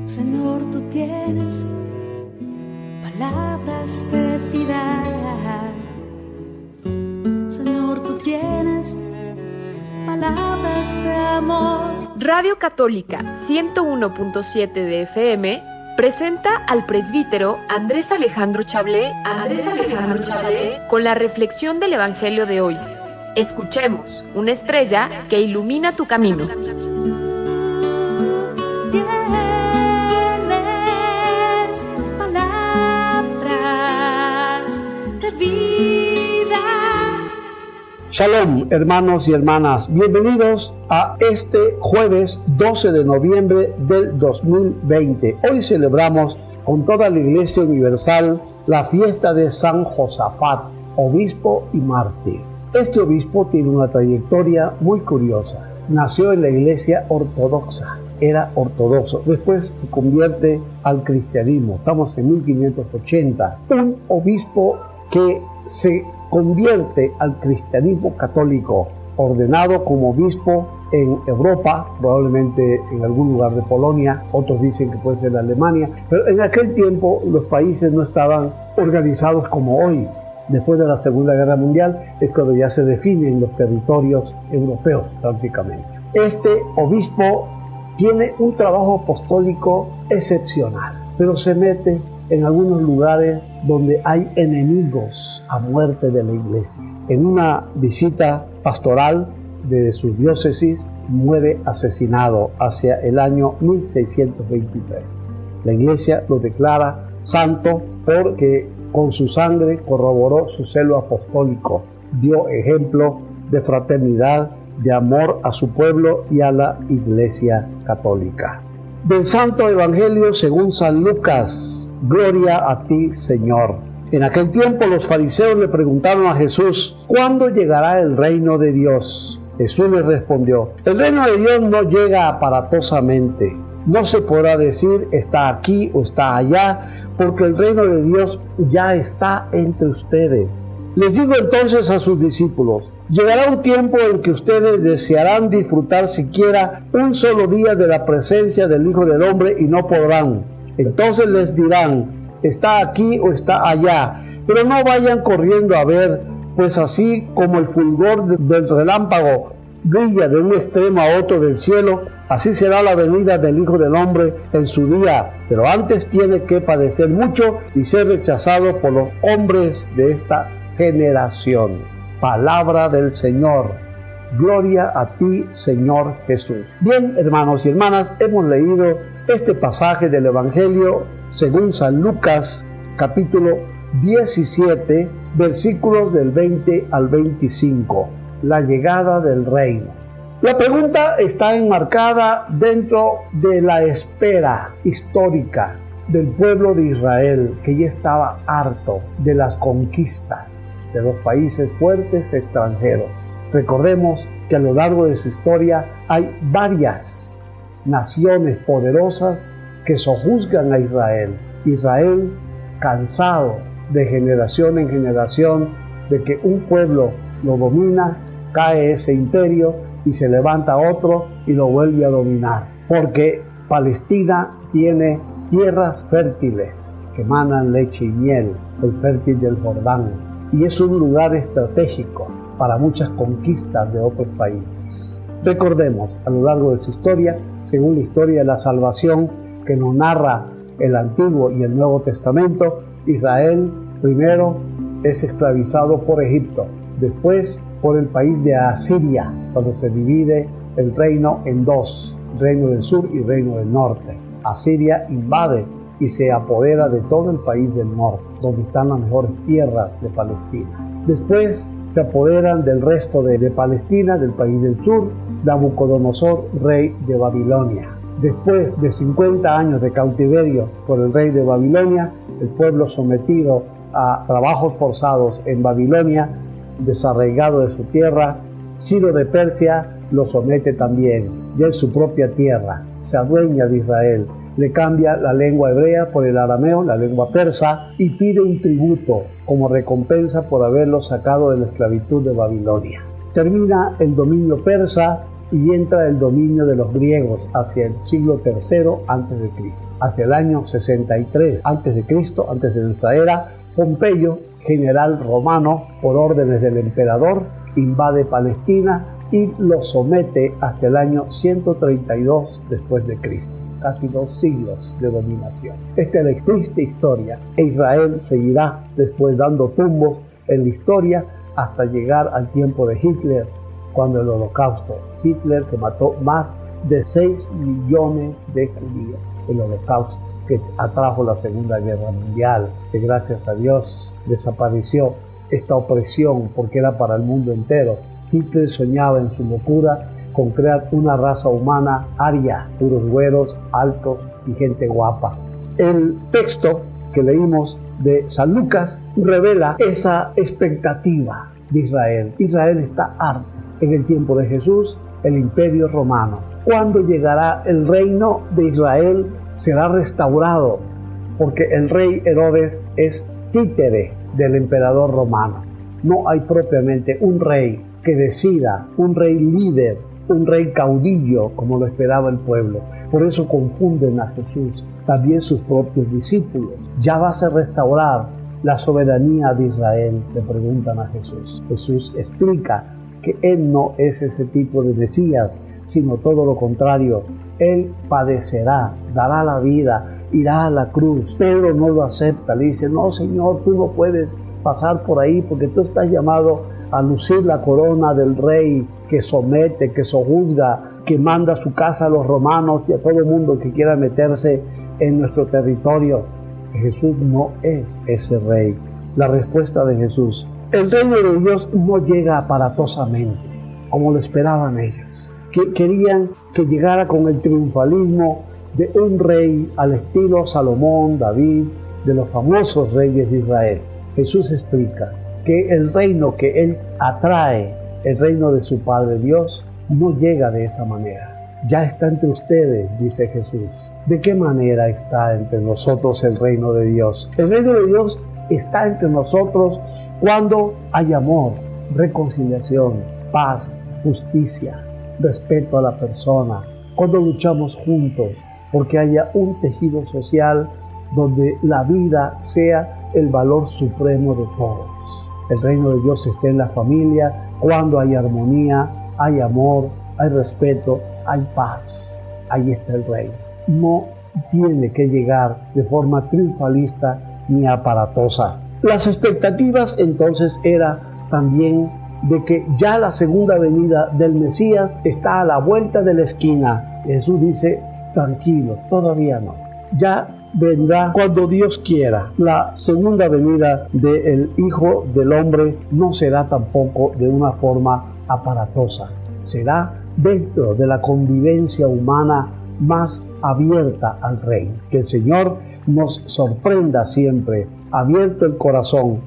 Señor, tú tienes palabras de vida. Señor, tú tienes palabras de amor. Radio Católica 101.7 de FM presenta al presbítero Andrés Alejandro Chablé con la reflexión del Evangelio de hoy. Escuchemos, una estrella que ilumina tu camino. Shalom, hermanos y hermanas, bienvenidos a este jueves 12 de noviembre del 2020. Hoy celebramos con toda la Iglesia Universal la fiesta de San Josafat, obispo y mártir. Este obispo tiene una trayectoria muy curiosa. Nació en la Iglesia ortodoxa, era ortodoxo, después se convierte al cristianismo, estamos en 1580. Un obispo que se convierte al cristianismo católico, ordenado como obispo en Europa, probablemente en algún lugar de Polonia, otros dicen que puede ser Alemania, pero en aquel tiempo los países no estaban organizados como hoy. Después de la Segunda Guerra Mundial es cuando ya se definen los territorios europeos prácticamente. Este obispo tiene un trabajo apostólico excepcional, pero se mete en algunos lugares donde hay enemigos a muerte de la iglesia. En una visita pastoral de su diócesis muere asesinado hacia el año 1623. La iglesia lo declara santo porque con su sangre corroboró su celo apostólico, dio ejemplo de fraternidad, de amor a su pueblo y a la iglesia católica. Del Santo Evangelio según San Lucas. Gloria a ti, Señor. En aquel tiempo los fariseos le preguntaron a Jesús: ¿cuándo llegará el reino de Dios? Jesús les respondió: el reino de Dios no llega aparatosamente. No se podrá decir está aquí o está allá, porque el reino de Dios ya está entre ustedes. Les digo entonces a sus discípulos: llegará un tiempo en que ustedes desearán disfrutar siquiera un solo día de la presencia del Hijo del Hombre y no podrán. Entonces les dirán: está aquí o está allá, pero no vayan corriendo a ver, pues así como el fulgor del relámpago brilla de un extremo a otro del cielo, así será la venida del Hijo del Hombre en su día. Pero antes tiene que padecer mucho y ser rechazado por los hombres de esta generación. Palabra del Señor. Gloria a ti, Señor Jesús. Bien, hermanos y hermanas, hemos leído este pasaje del Evangelio según San Lucas, capítulo 17, versículos del 20 al 25. La llegada del reino. La pregunta está enmarcada dentro de la espera histórica del pueblo de Israel, que ya estaba harto de las conquistas de los países fuertes extranjeros. Recordemos que a lo largo de su historia hay varias naciones poderosas que sojuzgan a Israel. Israel, cansado de generación en generación de que un pueblo lo domina, cae ese imperio y se levanta otro y lo vuelve a dominar. Porque Palestina tiene tierras fértiles que emanan leche y miel, el fértil del Jordán, y es un lugar estratégico para muchas conquistas de otros países. Recordemos, a lo largo de su historia, según la historia de la salvación que nos narra el Antiguo y el Nuevo Testamento, Israel primero es esclavizado por Egipto, después por el país de Asiria, cuando se divide el reino en dos, reino del sur y reino del norte. Asiria invade y se apodera de todo el país del norte, donde están las mejores tierras de Palestina. Después se apoderan del resto de Palestina, del país del sur, Nabucodonosor, rey de Babilonia. Después de 50 años de cautiverio por el rey de Babilonia, el pueblo sometido a trabajos forzados en Babilonia, desarraigado de su tierra, Ciro de Persia lo somete también, ya en su propia tierra, se adueña de Israel, le cambia la lengua hebrea por el arameo, la lengua persa, y pide un tributo como recompensa por haberlo sacado de la esclavitud de Babilonia. Termina el dominio persa y entra el dominio de los griegos hacia el siglo III a.C. Hacia el año 63 a.C., antes de nuestra era, Pompeyo, general romano, por órdenes del emperador, invade Palestina y lo somete hasta el año 132 después de Cristo. Casi 2 siglos de dominación. Esta es la triste historia, e Israel seguirá después dando tumbos en la historia hasta llegar al tiempo de Hitler, cuando el Holocausto. Hitler, que mató más de 6 millones de judíos. El Holocausto que atrajo la Segunda Guerra Mundial, que gracias a Dios desapareció esta opresión porque era para el mundo entero. Hitler soñaba en su locura con crear una raza humana aria, puros güeros, altos y gente guapa. El texto que leímos de San Lucas revela esa expectativa de Israel. Israel está harto. En el tiempo de Jesús, el imperio romano. ¿Cuándo llegará el reino de Israel? Será restaurado, porque el rey Herodes es títere del emperador romano. No hay propiamente un rey que decida, un rey líder, un rey caudillo, como lo esperaba el pueblo. Por eso confunden a Jesús, también sus propios discípulos. ¿Ya vas a restaurar la soberanía de Israel?, le preguntan a Jesús. Jesús explica que Él no es ese tipo de Mesías, sino todo lo contrario. Él padecerá, dará la vida, irá a la cruz. Pedro no lo acepta, le dice: no, Señor, tú no puedes pasar por ahí porque tú estás llamado a lucir la corona del rey que somete, que sojuzga, que manda a su casa a los romanos y a todo el mundo que quiera meterse en nuestro territorio. Jesús no es ese rey. La respuesta de Jesús: el reino de Dios no llega aparatosamente, como lo esperaban ellos, que querían que llegara con el triunfalismo de un rey al estilo Salomón, David, de los famosos reyes de Israel. Jesús explica que el reino que Él atrae, el reino de su Padre Dios, no llega de esa manera. Ya está entre ustedes, dice Jesús. ¿De qué manera está entre nosotros el reino de Dios? El reino de Dios está entre nosotros cuando hay amor, reconciliación, paz, justicia, respeto a la persona, cuando luchamos juntos porque haya un tejido social donde la vida sea el valor supremo de todos. El reino de Dios está en la familia cuando hay armonía, hay amor, hay respeto, hay paz. Ahí está el reino. No tiene que llegar de forma triunfalista ni aparatosa. Las expectativas entonces era también de que ya la segunda venida del Mesías está a la vuelta de la esquina. Jesús dice: tranquilo, todavía no. Ya vendrá cuando Dios quiera. La segunda venida del Hijo del Hombre no será tampoco de una forma aparatosa. Será dentro de la convivencia humana más abierta al reino. Que el Señor nos sorprenda siempre, abierto el corazón,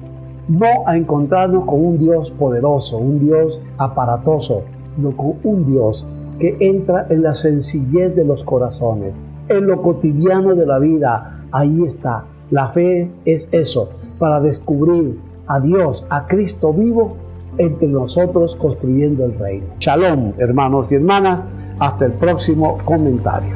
no a encontrarnos con un Dios poderoso, un Dios aparatoso, sino con un Dios que entra en la sencillez de los corazones, en lo cotidiano de la vida. Ahí está. La fe es eso, para descubrir a Dios, a Cristo vivo entre nosotros, construyendo el reino. Shalom, hermanos y hermanas. Hasta el próximo comentario.